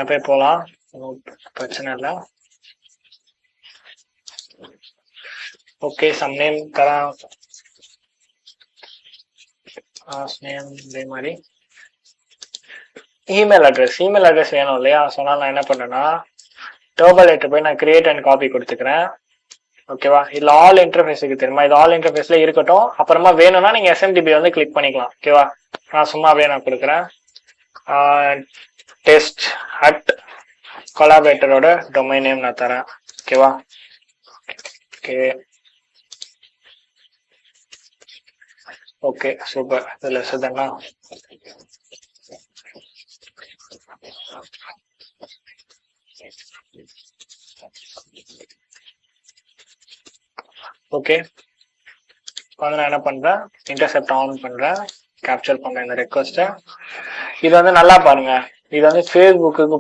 போய் போகலாம், பிரச்சனை இல்லை. ஓகே, சம் நேம் தரேன், நேம் இதே மாதிரி. இமெயில் அட்ரஸ் வேணும் இல்லையா? சொன்னால் நான் என்ன பண்ணேன்னா டர்போலேட்டர் போய் நான் கிரியேட் அண்ட் காப்பி கொடுத்துக்கிறேன். ஓகேவா? இதுல ஆல் இன்டர்ஃபேஸுக்கு தெரியுமா? இது ஆல் இன்டர்ஃபேஸ்ல இருக்கட்டும். அப்புறமா வேணும்னா நீங்க SMTP வந்து கிளிக் பண்ணிக்கலாம். ஓகேவா? நான் சும்மாவே நான் கொடுக்குறேன். டெஸ்ட் அட் கொலாபரேட்டரோட டொமைன் நேம் நான் தரேன். ஓகேவா? Okay okay, super. இதுல சுதன்னா ஓகே, வந்து நான் என்ன பண்றேன், இன்டர்செப்ட் ஆன் பண்றேன், கேப்சர் பண்றேன் இந்த ரெக்வஸ்ட்டை. இது வந்து நல்லா பாருங்க, இது வந்து ஃபேஸ்புக்கு போகுது.